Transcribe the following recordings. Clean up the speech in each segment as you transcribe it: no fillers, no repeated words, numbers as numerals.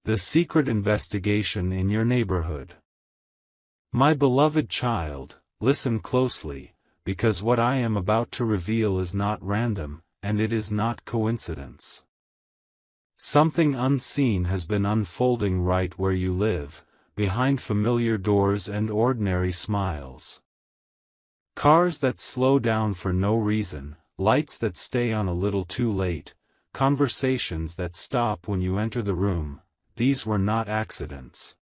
The secret investigation in your neighborhood. My beloved child, listen closely, because what I am about to reveal is not random, and it is not coincidence. Something unseen has been unfolding right where you live, behind familiar doors and ordinary smiles. Cars that slow down for no reason, lights that stay on a little too late, conversations that stop when you enter the room. These were not accidents.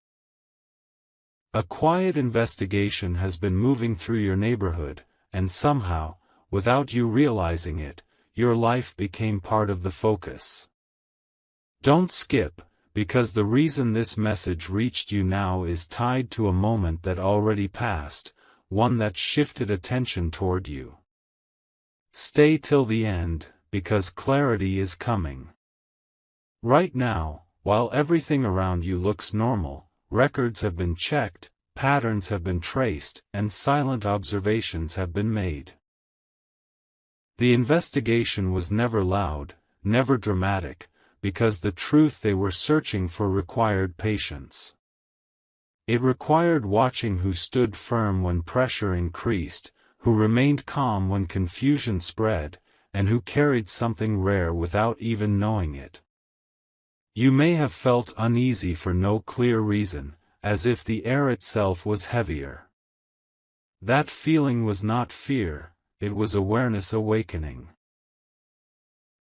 A quiet investigation has been moving through your neighborhood, and somehow, without you realizing it, your life became part of the focus. Don't skip, because the reason this message reached you now is tied to a moment that already passed, one that shifted attention toward you. Stay till the end, because clarity is coming. Right now, while everything around you looks normal, records have been checked, patterns have been traced, and silent observations have been made. The investigation was never loud, never dramatic, because the truth they were searching for required patience. It required watching who stood firm when pressure increased, who remained calm when confusion spread, and who carried something rare without even knowing it. You may have felt uneasy for no clear reason, as if the air itself was heavier. That feeling was not fear, it was awareness awakening.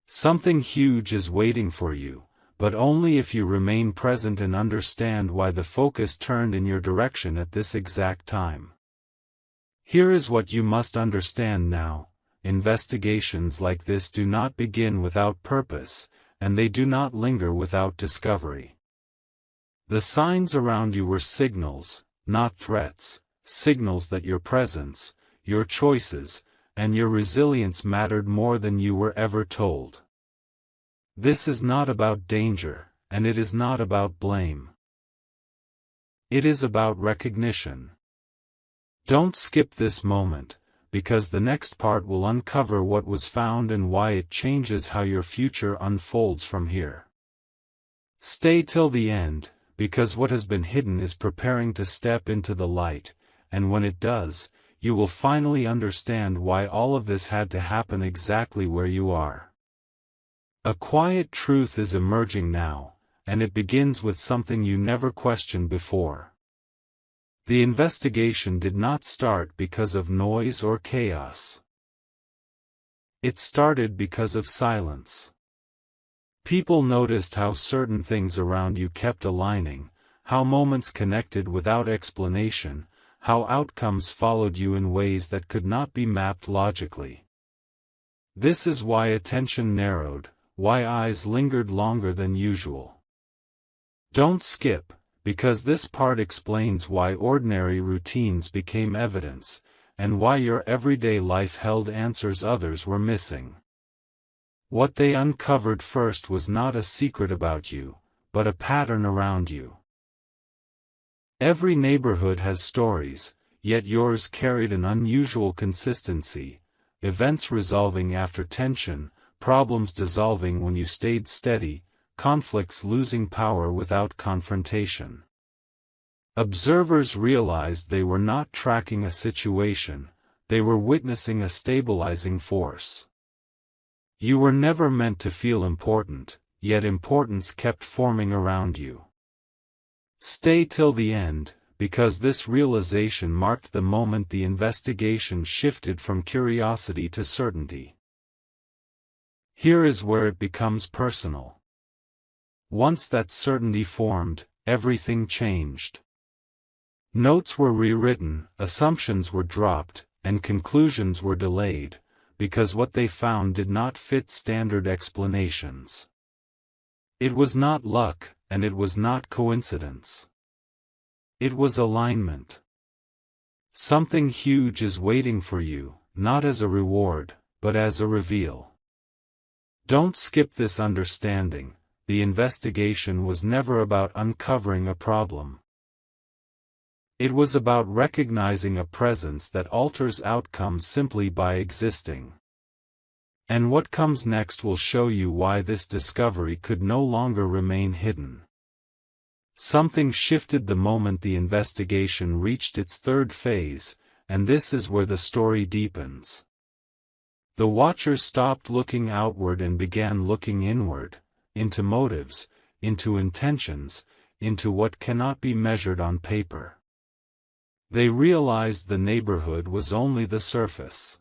Something huge is waiting for you, but only if you remain present and understand why the focus turned in your direction at this exact time. Here is what you must understand now: investigations like this do not begin without purpose, and they do not linger without discovery. The signs around you were signals, not threats, signals that your presence, your choices, and your resilience mattered more than you were ever told. This is not about danger, and it is not about blame. It is about recognition. Don't skip this moment, because the next part will uncover what was found and why it changes how your future unfolds from here. Stay till the end, because what has been hidden is preparing to step into the light, and when it does, you will finally understand why all of this had to happen exactly where you are. A quiet truth is emerging now, and it begins with something you never questioned before. The investigation did not start because of noise or chaos. It started because of silence. People noticed how certain things around you kept aligning, how moments connected without explanation, how outcomes followed you in ways that could not be mapped logically. This is why attention narrowed, why eyes lingered longer than usual. Don't skip, because this part explains why ordinary routines became evidence, and why your everyday life held answers others were missing. What they uncovered first was not a secret about you, but a pattern around you. Every neighborhood has stories, yet yours carried an unusual consistency, events resolving after tension, problems dissolving when you stayed steady, conflicts losing power without confrontation. Observers realized they were not tracking a situation, they were witnessing a stabilizing force. You were never meant to feel important, yet importance kept forming around you. Stay till the end, because this realization marked the moment the investigation shifted from curiosity to certainty. Here is where it becomes personal. Once that certainty formed, everything changed. Notes were rewritten, assumptions were dropped, and conclusions were delayed, because what they found did not fit standard explanations. It was not luck, and it was not coincidence. It was alignment. Something huge is waiting for you, not as a reward, but as a reveal. Don't skip this understanding. The investigation was never about uncovering a problem. It was about recognizing a presence that alters outcomes simply by existing. And what comes next will show you why this discovery could no longer remain hidden. Something shifted the moment the investigation reached its third phase, and this is where the story deepens. The watchers stopped looking outward and began looking inward, into motives, into intentions, into what cannot be measured on paper. They realized the neighborhood was only the surface.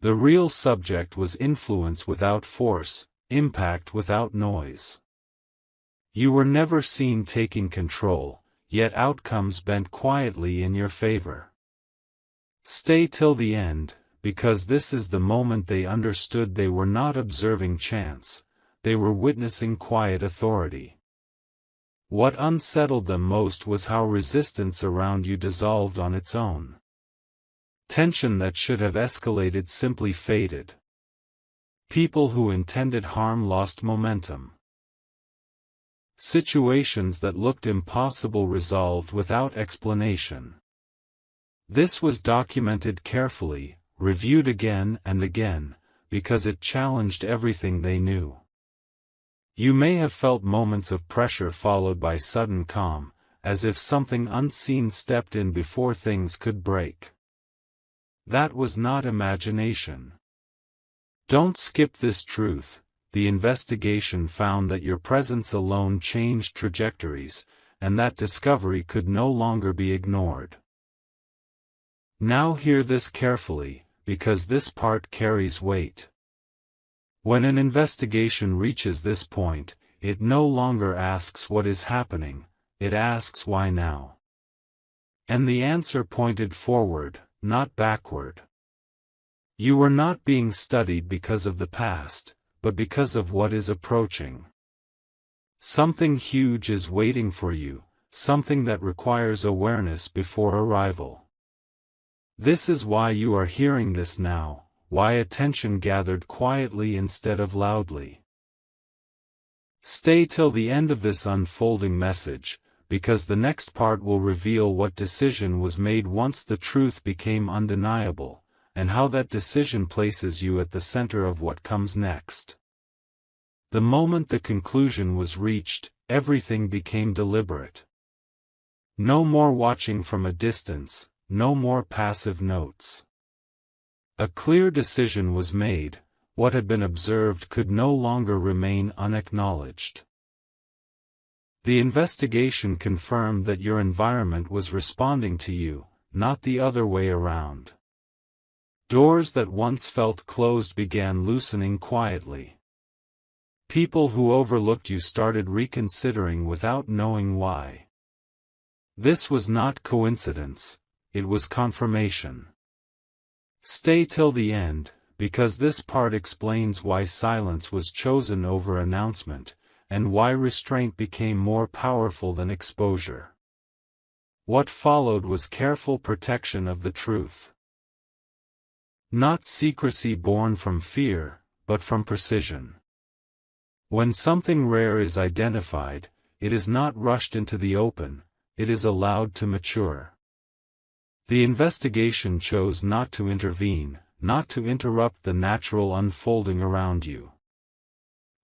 The real subject was influence without force, impact without noise. You were never seen taking control, yet outcomes bent quietly in your favor. Stay till the end, because this is the moment they understood they were not observing chance, they were witnessing quiet authority. What unsettled them most was how resistance around you dissolved on its own. Tension that should have escalated simply faded. People who intended harm lost momentum. Situations that looked impossible resolved without explanation. This was documented carefully, reviewed again and again, because it challenged everything they knew. You may have felt moments of pressure followed by sudden calm, as if something unseen stepped in before things could break. That was not imagination. Don't skip this truth. The investigation found that your presence alone changed trajectories, and that discovery could no longer be ignored. Now hear this carefully, because this part carries weight. When an investigation reaches this point, it no longer asks what is happening, it asks why now. And the answer pointed forward, not backward. You were not being studied because of the past, but because of what is approaching. Something huge is waiting for you, something that requires awareness before arrival. This is why you are hearing this now, why attention gathered quietly instead of loudly. Stay till the end of this unfolding message, because the next part will reveal what decision was made once the truth became undeniable, and how that decision places you at the center of what comes next. The moment the conclusion was reached, everything became deliberate. No more watching from a distance, no more passive notes. A clear decision was made, what had been observed could no longer remain unacknowledged. The investigation confirmed that your environment was responding to you, not the other way around. Doors that once felt closed began loosening quietly. People who overlooked you started reconsidering without knowing why. This was not coincidence, it was confirmation. Stay till the end, because this part explains why silence was chosen over announcement, and why restraint became more powerful than exposure. What followed was careful protection of the truth. Not secrecy born from fear, but from precision. When something rare is identified, it is not rushed into the open, it is allowed to mature. The investigation chose not to intervene, not to interrupt the natural unfolding around you.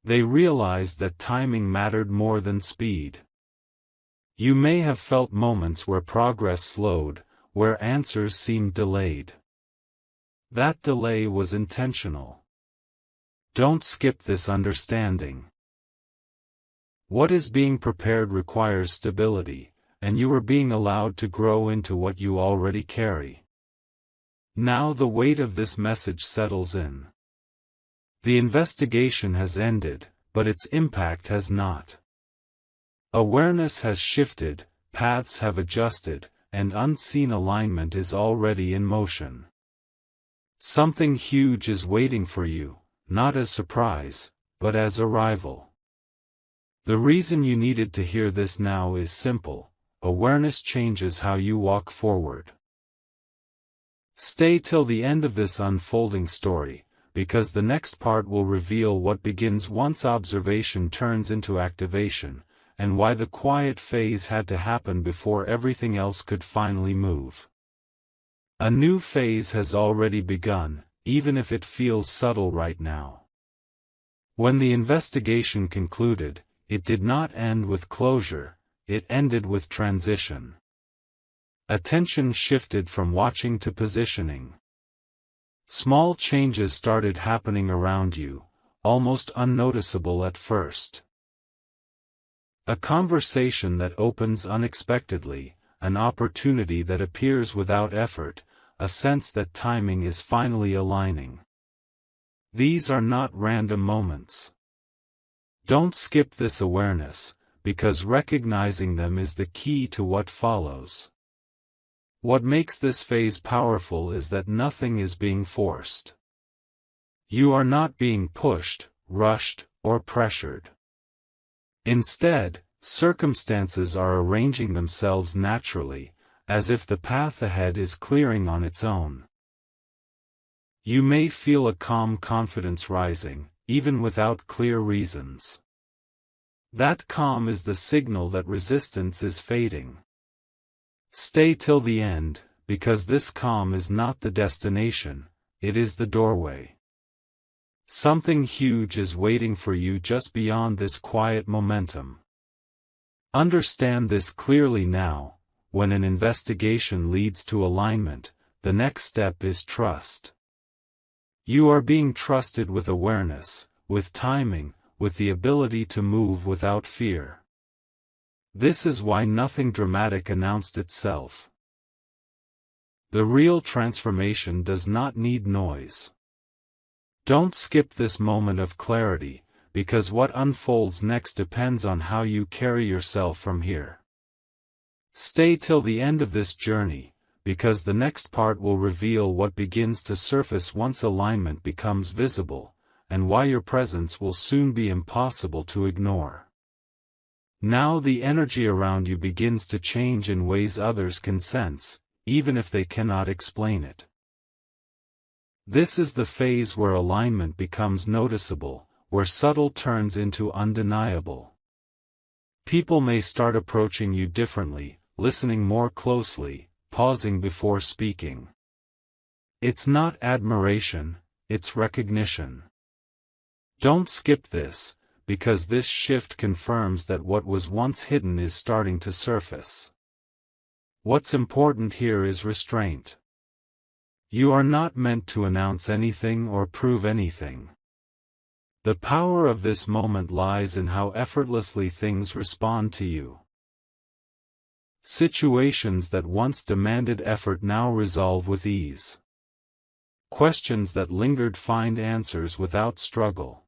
They realized that timing mattered more than speed. You may have felt moments where progress slowed, where answers seemed delayed. That delay was intentional. Don't skip this understanding. What is being prepared requires stability, and you are being allowed to grow into what you already carry. Now the weight of this message settles in. The investigation has ended, but its impact has not. Awareness has shifted, paths have adjusted, and unseen alignment is already in motion. Something huge is waiting for you, not as surprise, but as arrival. The reason you needed to hear this now is simple: awareness changes how you walk forward. Stay till the end of this unfolding story, because the next part will reveal what begins once observation turns into activation, and why the quiet phase had to happen before everything else could finally move. A new phase has already begun, even if it feels subtle right now. When the investigation concluded, it did not end with closure, it ended with transition. Attention shifted from watching to positioning. Small changes started happening around you, almost unnoticeable at first. A conversation that opens unexpectedly, an opportunity that appears without effort, a sense that timing is finally aligning. These are not random moments. Don't skip this awareness, because recognizing them is the key to what follows. What makes this phase powerful is that nothing is being forced. You are not being pushed, rushed, or pressured. Instead, circumstances are arranging themselves naturally, as if the path ahead is clearing on its own. You may feel a calm confidence rising, even without clear reasons. That calm is the signal that resistance is fading. Stay till the end, because this calm is not the destination, it is the doorway. Something huge is waiting for you just beyond this quiet momentum. Understand this clearly now: when an investigation leads to alignment, the next step is trust. You are being trusted with awareness, with timing, with the ability to move without fear. This is why nothing dramatic announced itself. The real transformation does not need noise. Don't skip this moment of clarity, because what unfolds next depends on how you carry yourself from here. Stay till the end of this journey, because the next part will reveal what begins to surface once alignment becomes visible, and why your presence will soon be impossible to ignore. Now the energy around you begins to change in ways others can sense, even if they cannot explain it. This is the phase where alignment becomes noticeable, where subtle turns into undeniable. People may start approaching you differently, listening more closely, pausing before speaking. It's not admiration, it's recognition. Don't skip this, because this shift confirms that what was once hidden is starting to surface. What's important here is restraint. You are not meant to announce anything or prove anything. The power of this moment lies in how effortlessly things respond to you. Situations that once demanded effort now resolve with ease. Questions that lingered find answers without struggle.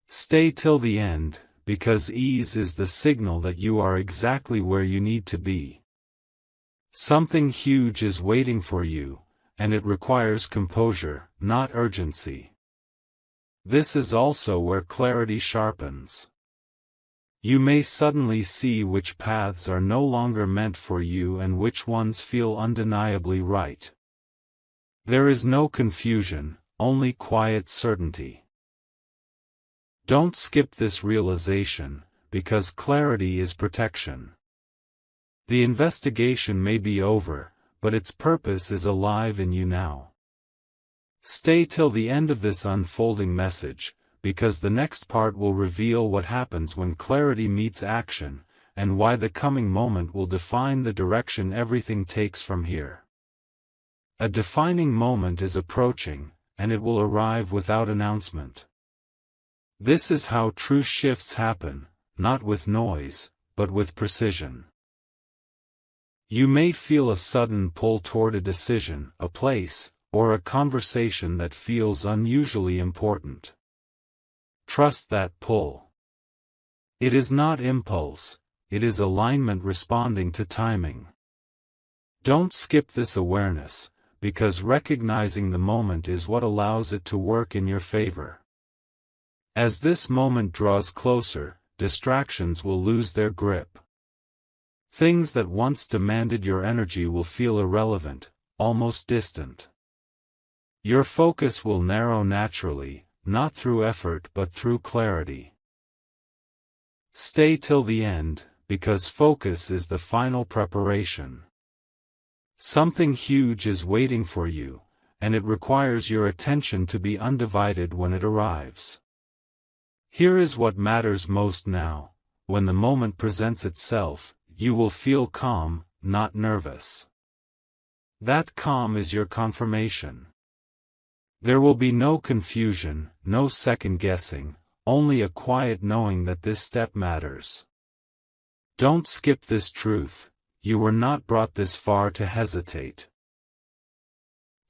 Stay till the end, because ease is the signal that you are exactly where you need to be. Something huge is waiting for you, and it requires composure, not urgency. This is also where clarity sharpens. You may suddenly see which paths are no longer meant for you and which ones feel undeniably right. There is no confusion, only quiet certainty. Don't skip this realization, because clarity is protection. The investigation may be over, but its purpose is alive in you now. Stay till the end of this unfolding message, because the next part will reveal what happens when clarity meets action, and why the coming moment will define the direction everything takes from here. A defining moment is approaching, and it will arrive without announcement. This is how true shifts happen, not with noise, but with precision. You may feel a sudden pull toward a decision, a place, or a conversation that feels unusually important. Trust that pull. It is not impulse, it is alignment responding to timing. Don't skip this awareness, because recognizing the moment is what allows it to work in your favor. As this moment draws closer, distractions will lose their grip. Things that once demanded your energy will feel irrelevant, almost distant. Your focus will narrow naturally, not through effort but through clarity. Stay till the end, because focus is the final preparation. Something huge is waiting for you, and it requires your attention to be undivided when it arrives. Here is what matters most now: when the moment presents itself, you will feel calm, not nervous. That calm is your confirmation. There will be no confusion, no second guessing, only a quiet knowing that this step matters. Don't skip this truth: you were not brought this far to hesitate.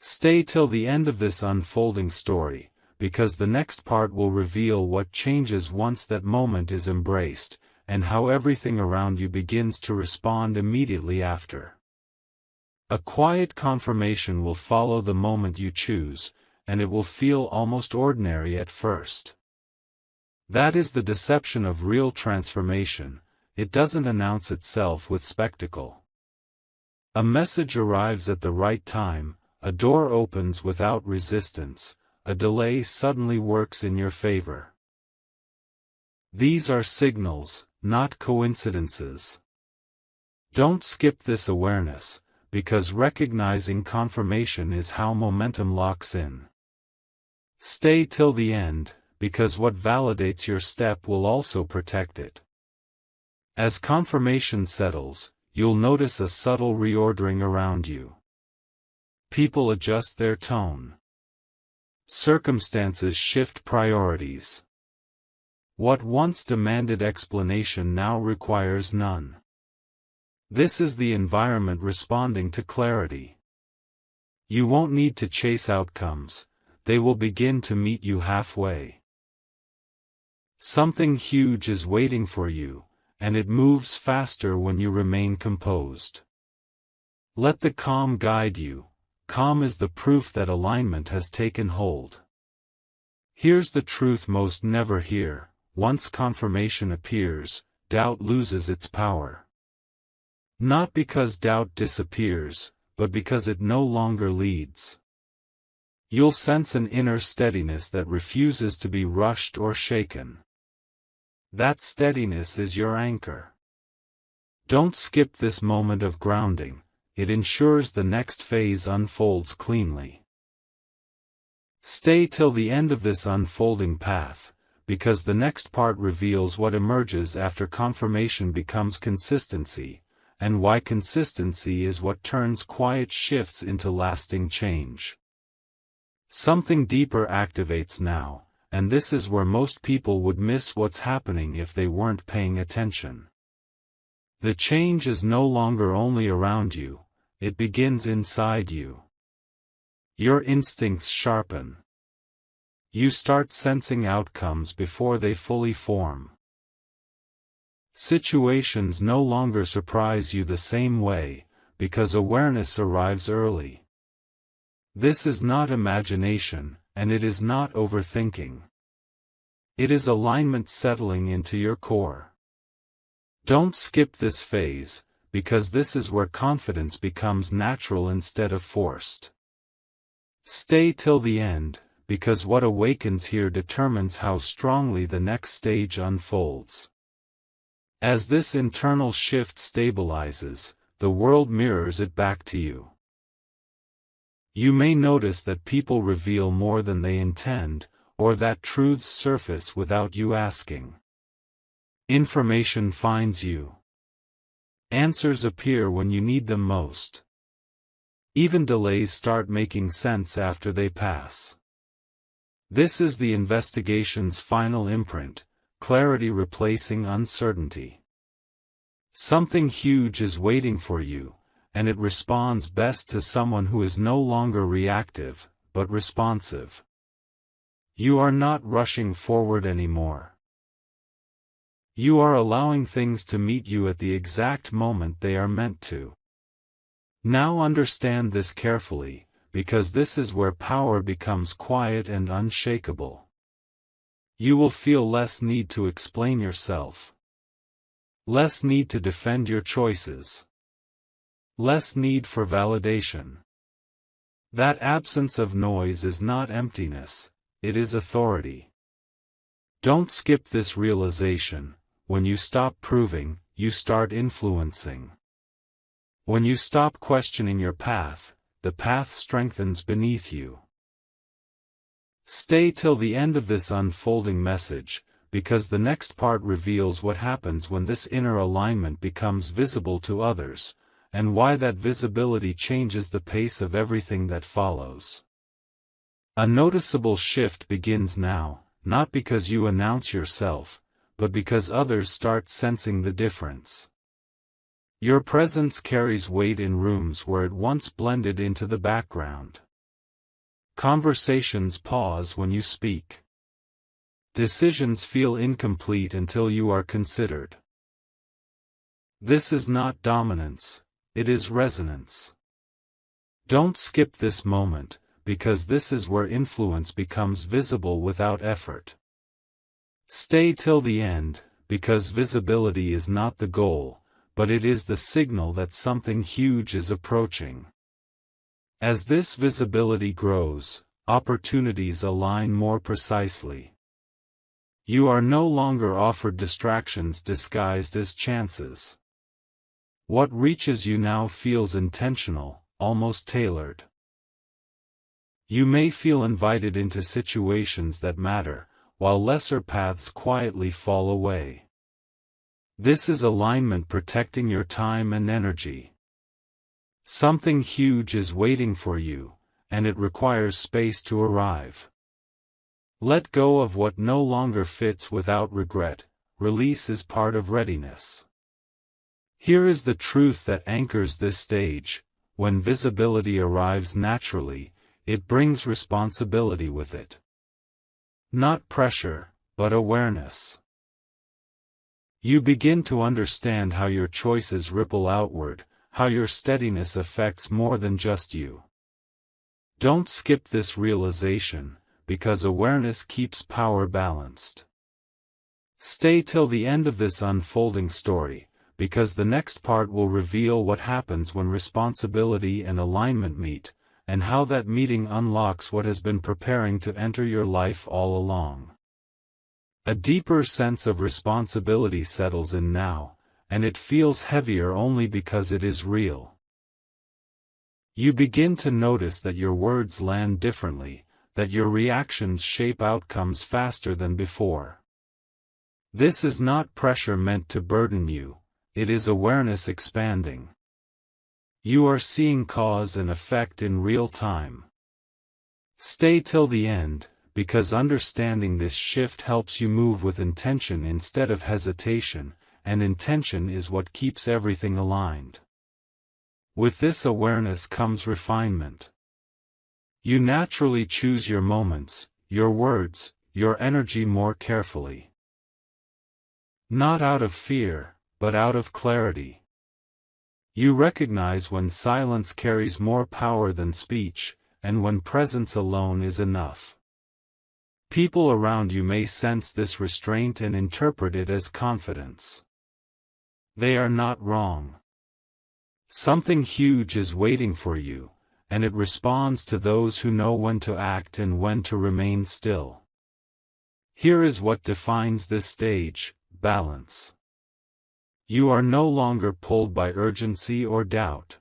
Stay till the end of this unfolding story, because the next part will reveal what changes once that moment is embraced, and how everything around you begins to respond immediately after. A quiet confirmation will follow the moment you choose, and it will feel almost ordinary at first. That is the deception of real transformation: it doesn't announce itself with spectacle. A message arrives at the right time, a door opens without resistance, a delay suddenly works in your favor. These are signals, not coincidences. Don't skip this awareness, because recognizing confirmation is how momentum locks in. Stay till the end, because what validates your step will also protect it. As confirmation settles, you'll notice a subtle reordering around you. People adjust their tone. Circumstances shift priorities. What once demanded explanation now requires none. This is the environment responding to clarity. You won't need to chase outcomes, they will begin to meet you halfway. Something huge is waiting for you, and it moves faster when you remain composed. Let the calm guide you. Calm is the proof that alignment has taken hold. Here's the truth most never hear: once confirmation appears, doubt loses its power. Not because doubt disappears, but because it no longer leads. You'll sense an inner steadiness that refuses to be rushed or shaken. That steadiness is your anchor. Don't skip this moment of grounding: it ensures the next phase unfolds cleanly. Stay till the end of this unfolding path, because the next part reveals what emerges after confirmation becomes consistency, and why consistency is what turns quiet shifts into lasting change. Something deeper activates now, and this is where most people would miss what's happening if they weren't paying attention. The change is no longer only around you, it begins inside you. Your instincts sharpen. You start sensing outcomes before they fully form. Situations no longer surprise you the same way, because awareness arrives early. This is not imagination, and it is not overthinking. It is alignment settling into your core. Don't skip this phase, because this is where confidence becomes natural instead of forced. Stay till the end, because what awakens here determines how strongly the next stage unfolds. As this internal shift stabilizes, the world mirrors it back to you. You may notice that people reveal more than they intend, or that truths surface without you asking. Information finds you. Answers appear when you need them most. Even delays start making sense after they pass. This is the investigation's final imprint: clarity replacing uncertainty. Something huge is waiting for you, and it responds best to someone who is no longer reactive, but responsive. You are not rushing forward anymore. You are allowing things to meet you at the exact moment they are meant to. Now understand this carefully, because this is where power becomes quiet and unshakable. You will feel less need to explain yourself. Less need to defend your choices. Less need for validation. That absence of noise is not emptiness, it is authority. Don't skip this realization: when you stop proving, you start influencing. When you stop questioning your path, the path strengthens beneath you. Stay till the end of this unfolding message, because the next part reveals what happens when this inner alignment becomes visible to others, and why that visibility changes the pace of everything that follows. A noticeable shift begins now, not because you announce yourself, but because others start sensing the difference. Your presence carries weight in rooms where it once blended into the background. Conversations pause when you speak. Decisions feel incomplete until you are considered. This is not dominance, it is resonance. Don't skip this moment, because this is where influence becomes visible without effort. Stay till the end, because visibility is not the goal, but it is the signal that something huge is approaching. As this visibility grows, opportunities align more precisely. You are no longer offered distractions disguised as chances. What reaches you now feels intentional, almost tailored. You may feel invited into situations that matter, while lesser paths quietly fall away. This is alignment protecting your time and energy. Something huge is waiting for you, and it requires space to arrive. Let go of what no longer fits without regret. Release is part of readiness. Here is the truth that anchors this stage: when visibility arrives naturally, it brings responsibility with it. Not pressure, but awareness. You begin to understand how your choices ripple outward, how your steadiness affects more than just you. Don't skip this realization, because awareness keeps power balanced. Stay till the end of this unfolding story, because the next part will reveal what happens when responsibility and alignment meet, and how that meeting unlocks what has been preparing to enter your life all along. A deeper sense of responsibility settles in now, and it feels heavier only because it is real. You begin to notice that your words land differently, that your reactions shape outcomes faster than before. This is not pressure meant to burden you, it is awareness expanding. You are seeing cause and effect in real time. Stay till the end, because understanding this shift helps you move with intention instead of hesitation, and intention is what keeps everything aligned. With this awareness comes refinement. You naturally choose your moments, your words, your energy more carefully. Not out of fear, but out of clarity. You recognize when silence carries more power than speech, and when presence alone is enough. People around you may sense this restraint and interpret it as confidence. They are not wrong. Something huge is waiting for you, and it responds to those who know when to act and when to remain still. Here is what defines this stage: balance. You are no longer pulled by urgency or doubt.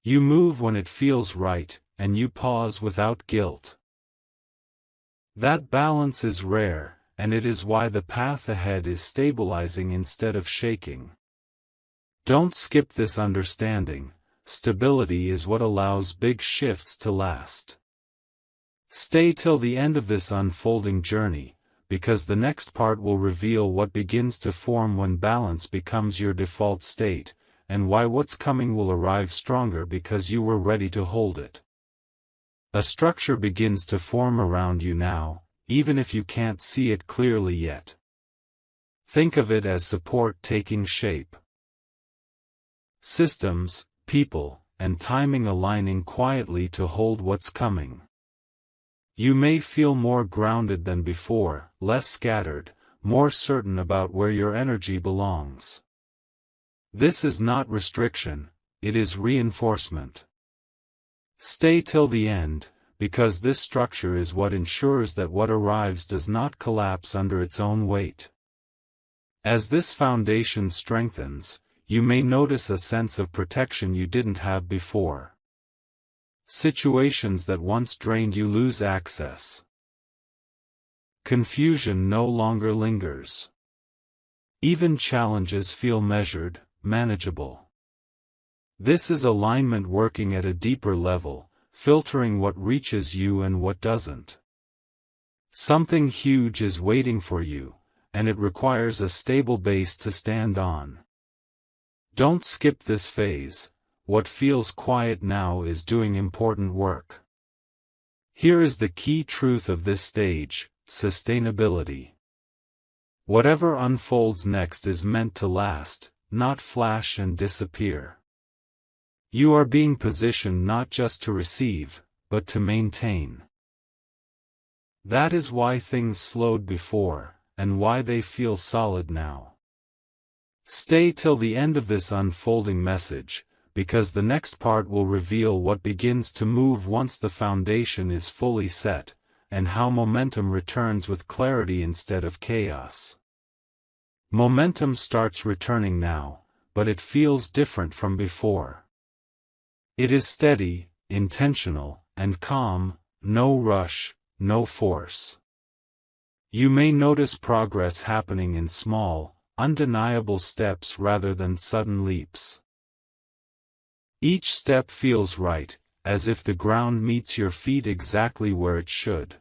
You move when it feels right, and you pause without guilt. That balance is rare, and it is why the path ahead is stabilizing instead of shaking. Don't skip this understanding. Stability is what allows big shifts to last. Stay till the end of this unfolding journey, because the next part will reveal what begins to form when balance becomes your default state, and why what's coming will arrive stronger because you were ready to hold it. A structure begins to form around you now, even if you can't see it clearly yet. Think of it as support taking shape. Systems, people, and timing aligning quietly to hold what's coming. You may feel more grounded than before, less scattered, more certain about where your energy belongs. This is not restriction, it is reinforcement. Stay till the end, because this structure is what ensures that what arrives does not collapse under its own weight. As this foundation strengthens, you may notice a sense of protection you didn't have before. Situations that once drained you lose access. Confusion no longer lingers. Even challenges feel measured, manageable. This is alignment working at a deeper level, filtering what reaches you and what doesn't. Something huge is waiting for you, and it requires a stable base to stand on. Don't skip this phase. What feels quiet now is doing important work. Here is the key truth of this stage: sustainability. Whatever unfolds next is meant to last, not flash and disappear. You are being positioned not just to receive, but to maintain. That is why things slowed before, and why they feel solid now. Stay till the end of this unfolding message, because the next part will reveal what begins to move once the foundation is fully set, and how momentum returns with clarity instead of chaos. Momentum starts returning now, but it feels different from before. It is steady, intentional, and calm, no rush, no force. You may notice progress happening in small, undeniable steps rather than sudden leaps. Each step feels right, as if the ground meets your feet exactly where it should.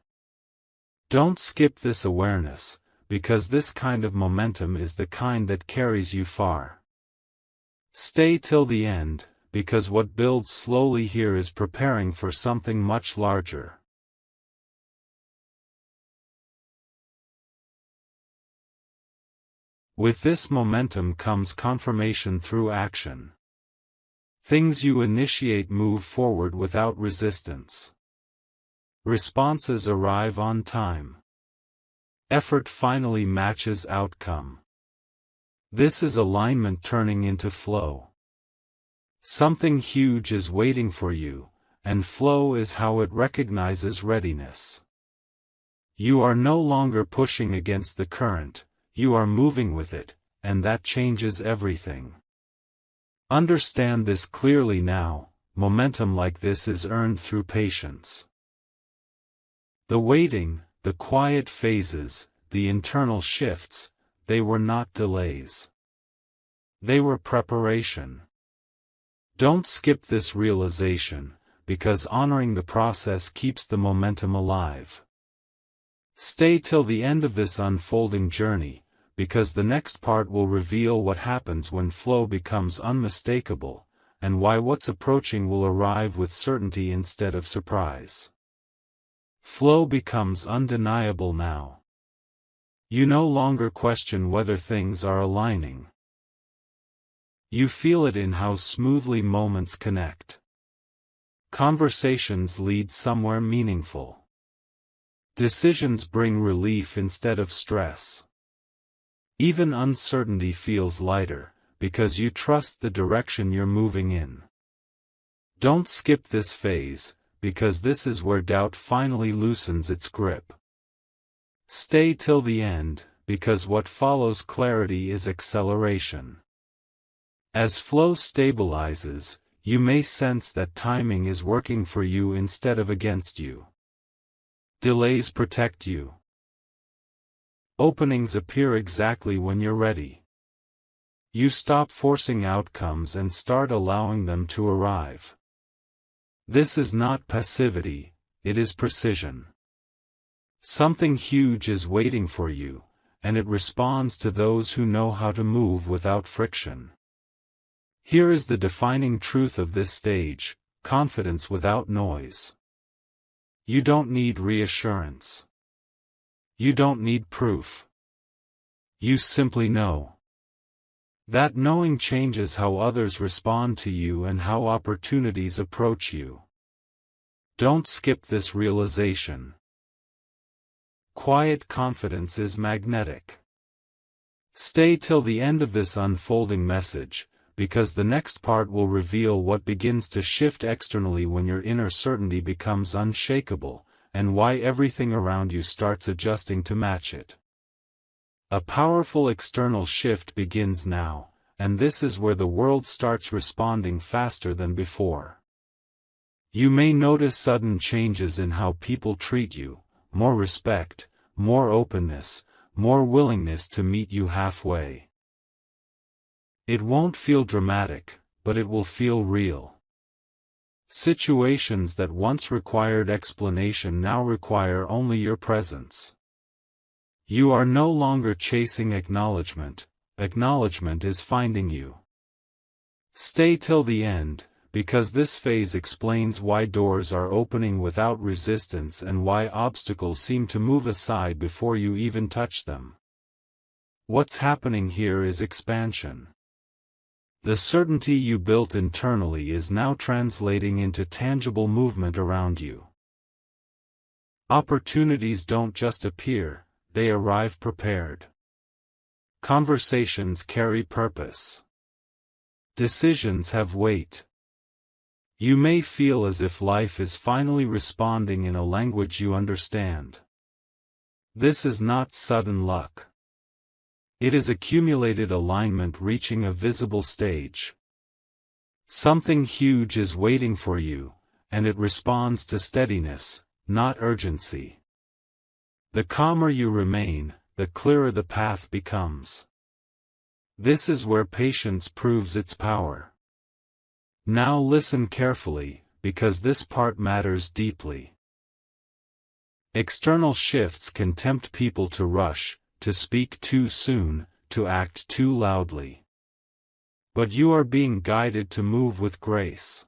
Don't skip this awareness, because this kind of momentum is the kind that carries you far. Stay till the end, because what builds slowly here is preparing for something much larger. With this momentum comes confirmation through action. Things you initiate move forward without resistance. Responses arrive on time. Effort finally matches outcome. This is alignment turning into flow. Something huge is waiting for you, and flow is how it recognizes readiness. You are no longer pushing against the current, you are moving with it, and that changes everything. Understand this clearly now: momentum like this is earned through patience. The waiting, the quiet phases, the internal shifts, they were not delays. They were preparation. Don't skip this realization, because honoring the process keeps the momentum alive. Stay till the end of this unfolding journey, because the next part will reveal what happens when flow becomes unmistakable, and why what's approaching will arrive with certainty instead of surprise. Flow becomes undeniable now. You no longer question whether things are aligning. You feel it in how smoothly moments connect. Conversations lead somewhere meaningful. Decisions bring relief instead of stress. Even uncertainty feels lighter, because you trust the direction you're moving in. Don't skip this phase, because this is where doubt finally loosens its grip. Stay till the end, because what follows clarity is acceleration. As flow stabilizes, you may sense that timing is working for you instead of against you. Delays protect you. Openings appear exactly when you're ready. You stop forcing outcomes and start allowing them to arrive. This is not passivity, it is precision. Something huge is waiting for you, and it responds to those who know how to move without friction. Here is the defining truth of this stage: confidence without noise. You don't need reassurance. You don't need proof. You simply know. That knowing changes how others respond to you and how opportunities approach you. Don't skip this realization. Quiet confidence is magnetic. Stay till the end of this unfolding message, because the next part will reveal what begins to shift externally when your inner certainty becomes unshakable, and why everything around you starts adjusting to match it. A powerful external shift begins now, and this is where the world starts responding faster than before. You may notice sudden changes in how people treat you: more respect, more openness, more willingness to meet you halfway. It won't feel dramatic, but it will feel real. Situations that once required explanation now require only your presence. You are no longer chasing acknowledgement, acknowledgement is finding you. Stay till the end, because this phase explains why doors are opening without resistance and why obstacles seem to move aside before you even touch them. What's happening here is expansion. The certainty you built internally is now translating into tangible movement around you. Opportunities don't just appear, they arrive prepared. Conversations carry purpose. Decisions have weight. You may feel as if life is finally responding in a language you understand. This is not sudden luck. It is accumulated alignment reaching a visible stage. Something huge is waiting for you, and it responds to steadiness, not urgency. The calmer you remain, the clearer the path becomes. This is where patience proves its power. Now listen carefully, because this part matters deeply. External shifts can tempt people to rush, to speak too soon, to act too loudly. But you are being guided to move with grace.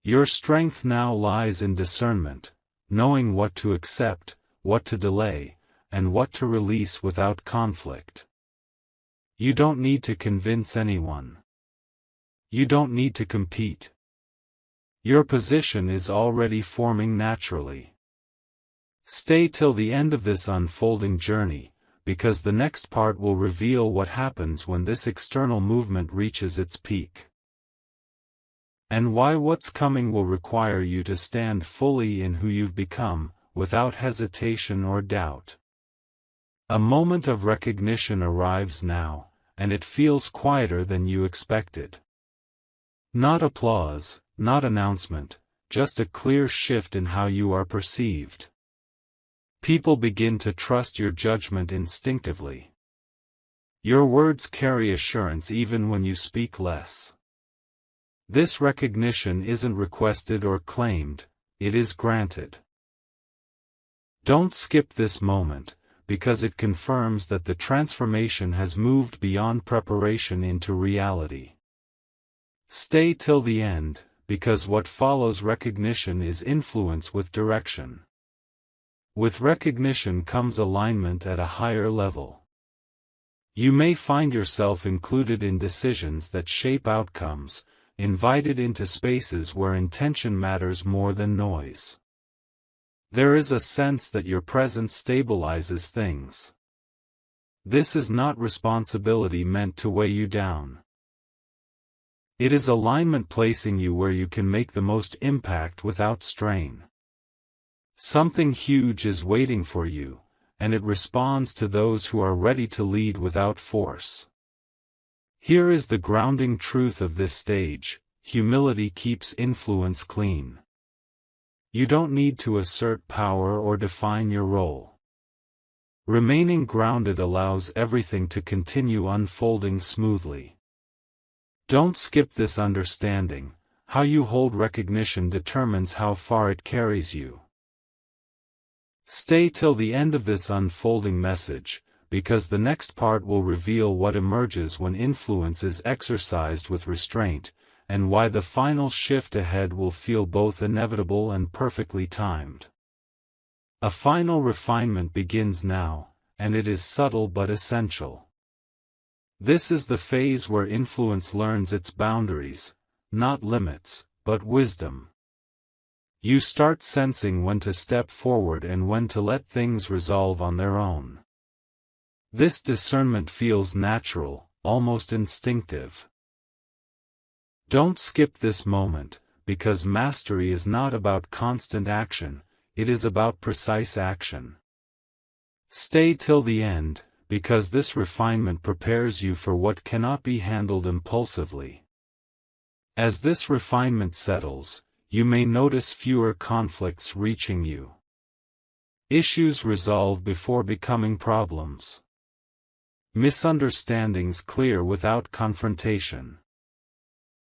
Your strength now lies in discernment, knowing what to accept, what to delay, and what to release without conflict. You don't need to convince anyone. You don't need to compete. Your position is already forming naturally. Stay till the end of this unfolding journey, because the next part will reveal what happens when this external movement reaches its peak. And why what's coming will require you to stand fully in who you've become, without hesitation or doubt. A moment of recognition arrives now, and it feels quieter than you expected. Not applause, not announcement, just a clear shift in how you are perceived. People begin to trust your judgment instinctively. Your words carry assurance even when you speak less. This recognition isn't requested or claimed, it is granted. Don't skip this moment, because it confirms that the transformation has moved beyond preparation into reality. Stay till the end, because what follows recognition is influence with direction. With recognition comes alignment at a higher level. You may find yourself included in decisions that shape outcomes, invited into spaces where intention matters more than noise. There is a sense that your presence stabilizes things. This is not responsibility meant to weigh you down. It is alignment placing you where you can make the most impact without strain. Something huge is waiting for you, and it responds to those who are ready to lead without force. Here is the grounding truth of this stage: humility keeps influence clean. You don't need to assert power or define your role. Remaining grounded allows everything to continue unfolding smoothly. Don't skip this understanding: how you hold recognition determines how far it carries you. Stay till the end of this unfolding message, because the next part will reveal what emerges when influence is exercised with restraint, and why the final shift ahead will feel both inevitable and perfectly timed. A final refinement begins now, and it is subtle but essential. This is the phase where influence learns its boundaries, not limits, but wisdom. You start sensing when to step forward and when to let things resolve on their own. This discernment feels natural, almost instinctive. Don't skip this moment, because mastery is not about constant action, it is about precise action. Stay till the end, because this refinement prepares you for what cannot be handled impulsively. As this refinement settles, you may notice fewer conflicts reaching you. Issues resolve before becoming problems. Misunderstandings clear without confrontation.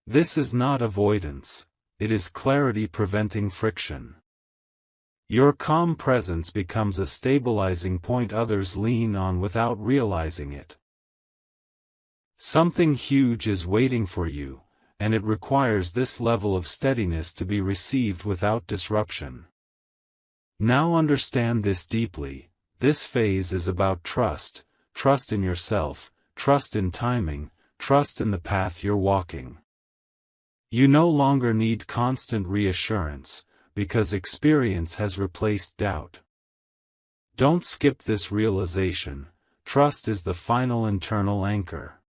This is not avoidance, it is clarity preventing friction. Your calm presence becomes a stabilizing point others lean on without realizing it. Something huge is waiting for you, and it requires this level of steadiness to be received without disruption. Now understand this deeply. This phase is about trust, trust in yourself, trust in timing, trust in the path you're walking. You no longer need constant reassurance, because experience has replaced doubt. Don't skip this realization. Trust is the final internal anchor.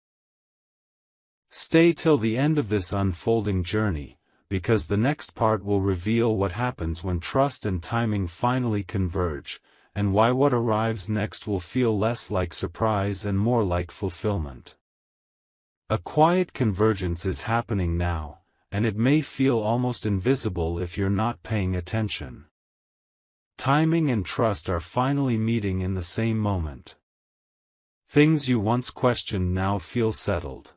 Stay till the end of this unfolding journey, because the next part will reveal what happens when trust and timing finally converge, and why what arrives next will feel less like surprise and more like fulfillment. A quiet convergence is happening now, and it may feel almost invisible if you're not paying attention. Timing and trust are finally meeting in the same moment. Things you once questioned now feel settled.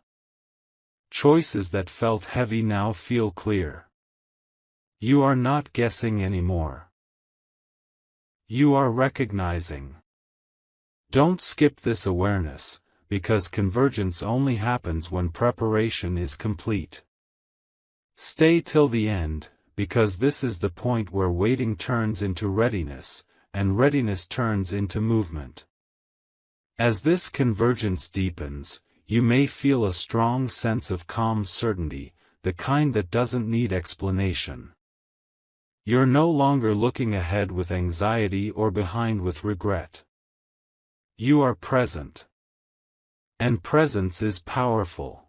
Choices that felt heavy now feel clear. You are not guessing anymore. You are recognizing. Don't skip this awareness, because convergence only happens when preparation is complete. Stay till the end, because this is the point where waiting turns into readiness, and readiness turns into movement. As this convergence deepens, you may feel a strong sense of calm certainty, the kind that doesn't need explanation. You're no longer looking ahead with anxiety or behind with regret. You are present. And presence is powerful.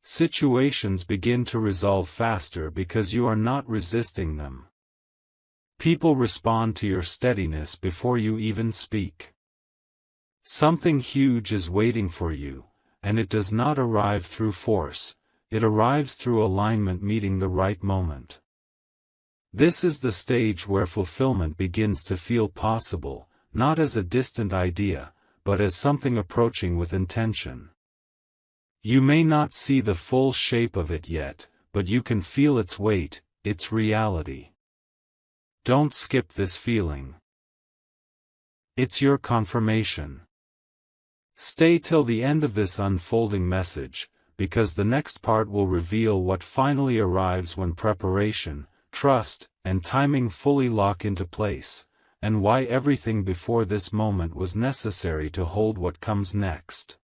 Situations begin to resolve faster because you are not resisting them. People respond to your steadiness before you even speak. Something huge is waiting for you, and it does not arrive through force, it arrives through alignment meeting the right moment. This is the stage where fulfillment begins to feel possible, not as a distant idea, but as something approaching with intention. You may not see the full shape of it yet, but you can feel its weight, its reality. Don't skip this feeling. It's your confirmation. Stay till the end of this unfolding message, because the next part will reveal what finally arrives when preparation, trust, and timing fully lock into place, and why everything before this moment was necessary to hold what comes next.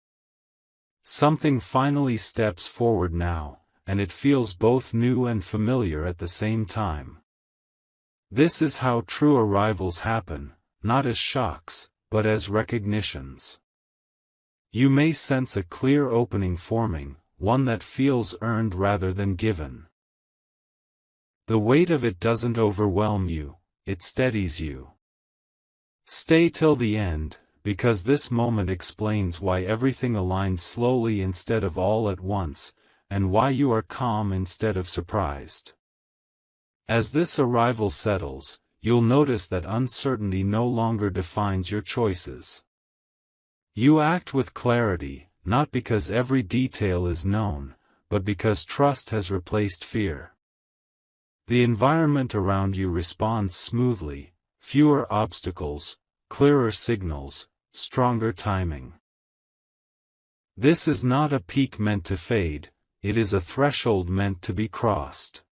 Something finally steps forward now, and it feels both new and familiar at the same time. This is how true arrivals happen, not as shocks, but as recognitions. You may sense a clear opening forming, one that feels earned rather than given. The weight of it doesn't overwhelm you, it steadies you. Stay till the end, because this moment explains why everything aligned slowly instead of all at once, and why you are calm instead of surprised. As this arrival settles, you'll notice that uncertainty no longer defines your choices. You act with clarity, not because every detail is known, but because trust has replaced fear. The environment around you responds smoothly, fewer obstacles, clearer signals, stronger timing. This is not a peak meant to fade, it is a threshold meant to be crossed.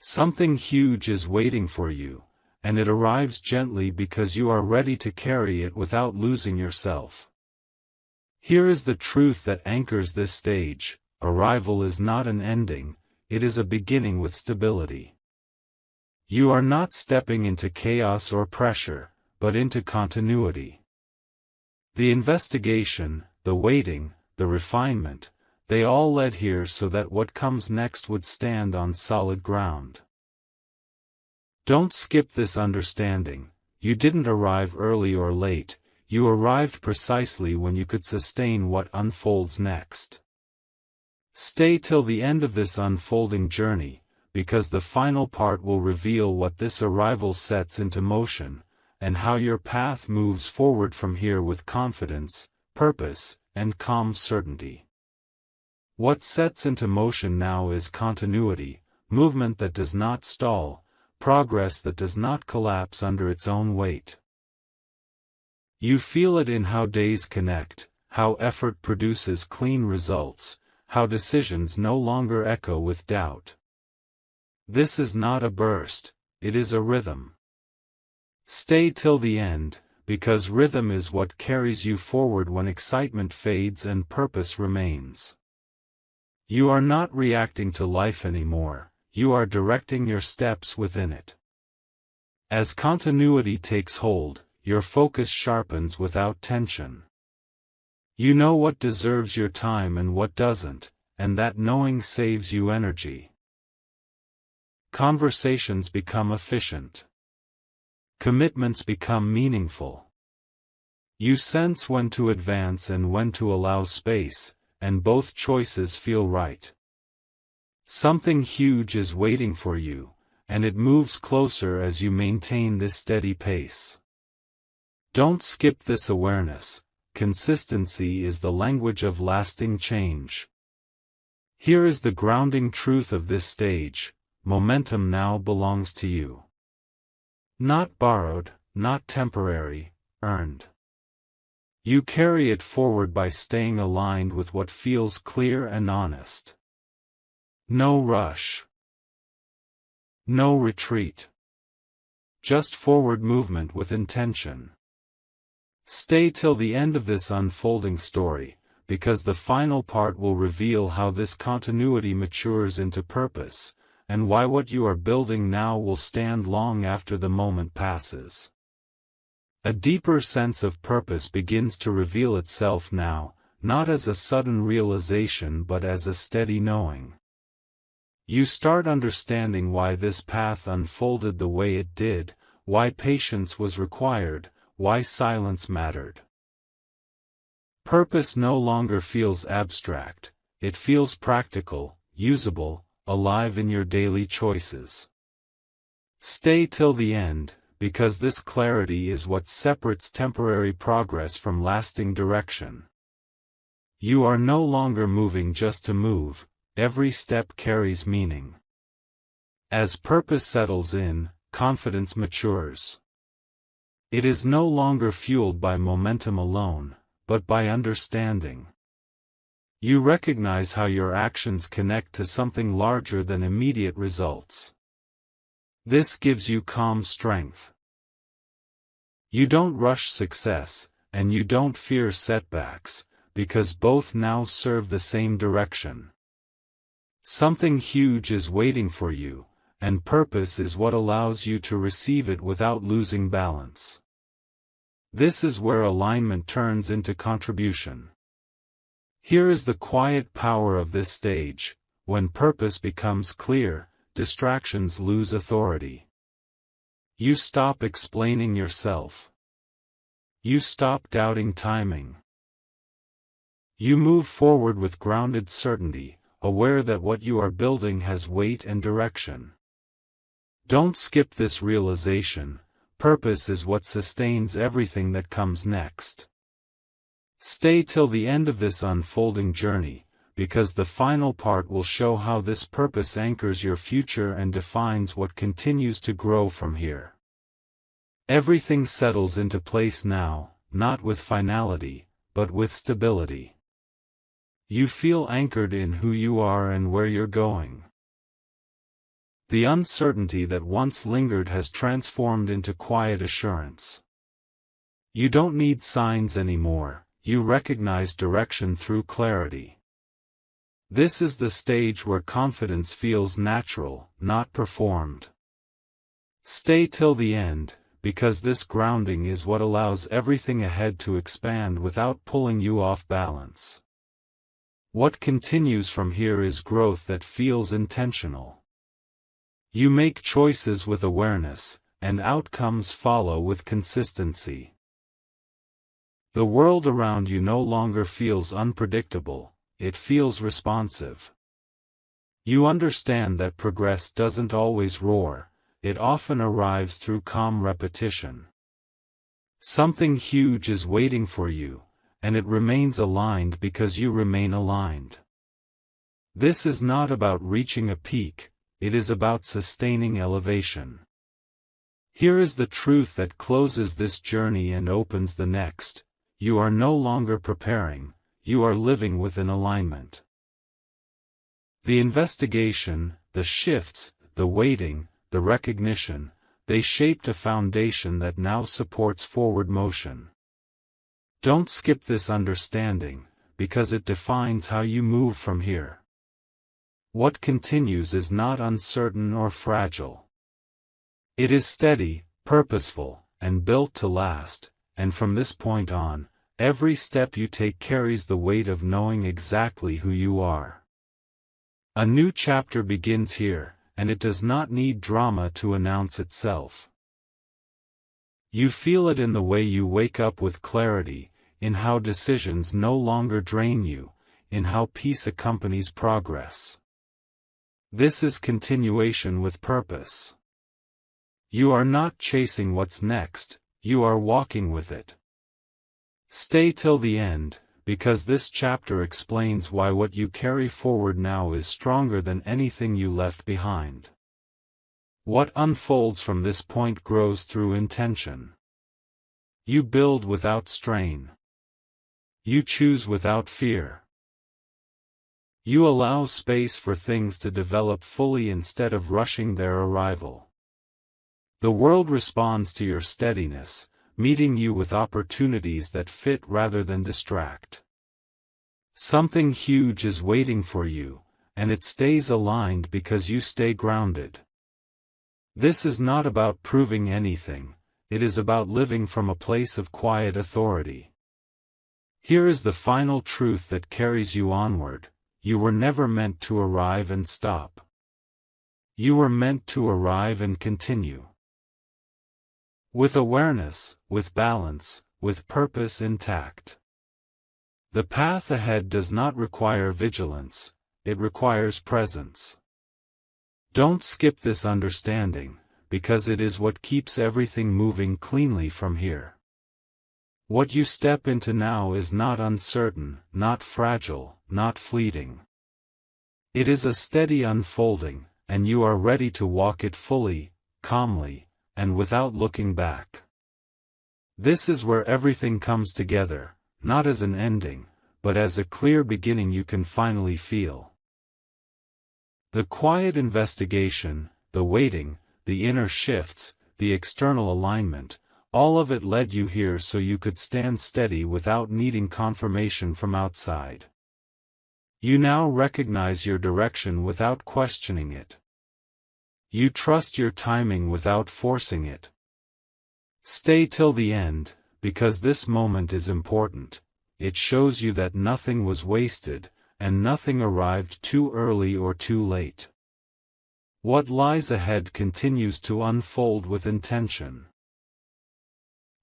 Something huge is waiting for you, and it arrives gently because you are ready to carry it without losing yourself. Here is the truth that anchors this stage: arrival is not an ending, it is a beginning with stability. You are not stepping into chaos or pressure, but into continuity. The investigation, the waiting, the refinement, they all led here so that what comes next would stand on solid ground. Don't skip this understanding. You didn't arrive early or late, you arrived precisely when you could sustain what unfolds next. Stay till the end of this unfolding journey, because the final part will reveal what this arrival sets into motion, and how your path moves forward from here with confidence, purpose, and calm certainty. What sets into motion now is continuity, movement that does not stall, progress that does not collapse under its own weight. You feel it in how days connect, how effort produces clean results, how decisions no longer echo with doubt. This is not a burst, it is a rhythm. Stay till the end, because rhythm is what carries you forward when excitement fades and purpose remains. You are not reacting to life anymore, you are directing your steps within it. As continuity takes hold, your focus sharpens without tension. You know what deserves your time and what doesn't, and that knowing saves you energy. Conversations become efficient. Commitments become meaningful. You sense when to advance and when to allow space, and both choices feel right. Something huge is waiting for you, and it moves closer as you maintain this steady pace. Don't skip this awareness. Consistency is the language of lasting change. Here is the grounding truth of this stage: momentum now belongs to you. Not borrowed, not temporary, earned. You carry it forward by staying aligned with what feels clear and honest. No rush. No retreat. Just forward movement with intention. Stay till the end of this unfolding story, because the final part will reveal how this continuity matures into purpose, and why what you are building now will stand long after the moment passes. A deeper sense of purpose begins to reveal itself now, not as a sudden realization but as a steady knowing. You start understanding why this path unfolded the way it did, why patience was required, why silence mattered. Purpose no longer feels abstract, it feels practical, usable, alive in your daily choices. Stay till the end, because this clarity is what separates temporary progress from lasting direction. You are no longer moving just to move, every step carries meaning. As purpose settles in, confidence matures. It is no longer fueled by momentum alone, but by understanding. You recognize how your actions connect to something larger than immediate results. This gives you calm strength. You don't rush success, and you don't fear setbacks, because both now serve the same direction. Something huge is waiting for you, and purpose is what allows you to receive it without losing balance. This is where alignment turns into contribution. Here is the quiet power of this stage: when purpose becomes clear, distractions lose authority. You stop explaining yourself. You stop doubting timing. You move forward with grounded certainty, aware that what you are building has weight and direction. Don't skip this realization: purpose is what sustains everything that comes next. Stay till the end of this unfolding journey, because the final part will show how this purpose anchors your future and defines what continues to grow from here. Everything settles into place now, not with finality, but with stability. You feel anchored in who you are and where you're going. The uncertainty that once lingered has transformed into quiet assurance. You don't need signs anymore, you recognize direction through clarity. This is the stage where confidence feels natural, not performed. Stay till the end, because this grounding is what allows everything ahead to expand without pulling you off balance. What continues from here is growth that feels intentional. You make choices with awareness, and outcomes follow with consistency. The world around you no longer feels unpredictable, it feels responsive. You understand that progress doesn't always roar, it often arrives through calm repetition. Something huge is waiting for you, and it remains aligned because you remain aligned. This is not about reaching a peak, it is about sustaining elevation. Here is the truth that closes this journey and opens the next: you are no longer preparing, you are living within alignment. The investigation, the shifts, the waiting, the recognition, they shaped a foundation that now supports forward motion. Don't skip this understanding, because it defines how you move from here. What continues is not uncertain or fragile. It is steady, purposeful, and built to last, and from this point on, every step you take carries the weight of knowing exactly who you are. A new chapter begins here, and it does not need drama to announce itself. You feel it in the way you wake up with clarity, in how decisions no longer drain you, in how peace accompanies progress. This is continuation with purpose. You are not chasing what's next, you are walking with it. Stay till the end, because this chapter explains why what you carry forward now is stronger than anything you left behind. What unfolds from this point grows through intention. You build without strain. You choose without fear. You allow space for things to develop fully instead of rushing their arrival. The world responds to your steadiness, meeting you with opportunities that fit rather than distract. Something huge is waiting for you, and it stays aligned because you stay grounded. This is not about proving anything, it is about living from a place of quiet authority. Here is the final truth that carries you onward: you were never meant to arrive and stop. You were meant to arrive and continue. With awareness, with balance, with purpose intact. The path ahead does not require vigilance, it requires presence. Don't skip this understanding, because it is what keeps everything moving cleanly from here. What you step into now is not uncertain, not fragile, not fleeting. It is a steady unfolding, and you are ready to walk it fully, calmly, and without looking back. This is where everything comes together, not as an ending, but as a clear beginning you can finally feel. The quiet investigation, the waiting, the inner shifts, the external alignment, all of it led you here so you could stand steady without needing confirmation from outside. You now recognize your direction without questioning it. You trust your timing without forcing it. Stay till the end, because this moment is important. It shows you that nothing was wasted, and nothing arrived too early or too late. What lies ahead continues to unfold with intention.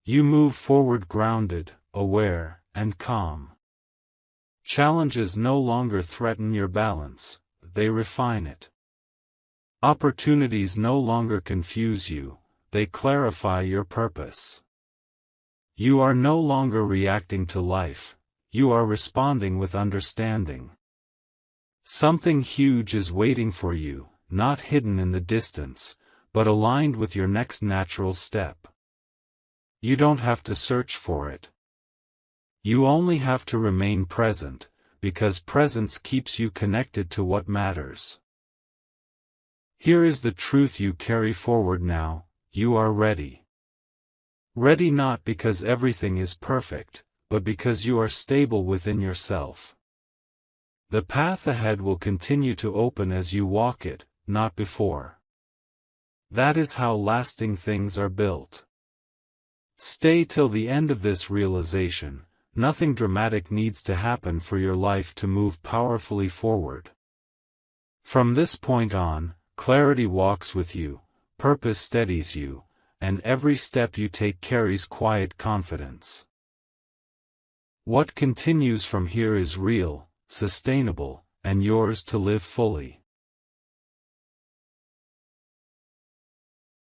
You move forward grounded, aware, and calm. Challenges no longer threaten your balance, they refine it. Opportunities no longer confuse you, they clarify your purpose. You are no longer reacting to life, you are responding with understanding. Something huge is waiting for you, not hidden in the distance, but aligned with your next natural step. You don't have to search for it. You only have to remain present, because presence keeps you connected to what matters. Here is the truth you carry forward now: you are ready. Ready not because everything is perfect, but because you are stable within yourself. The path ahead will continue to open as you walk it, not before. That is how lasting things are built. Stay till the end of this realization: nothing dramatic needs to happen for your life to move powerfully forward. From this point on, clarity walks with you, purpose steadies you, and every step you take carries quiet confidence. What continues from here is real, sustainable, and yours to live fully.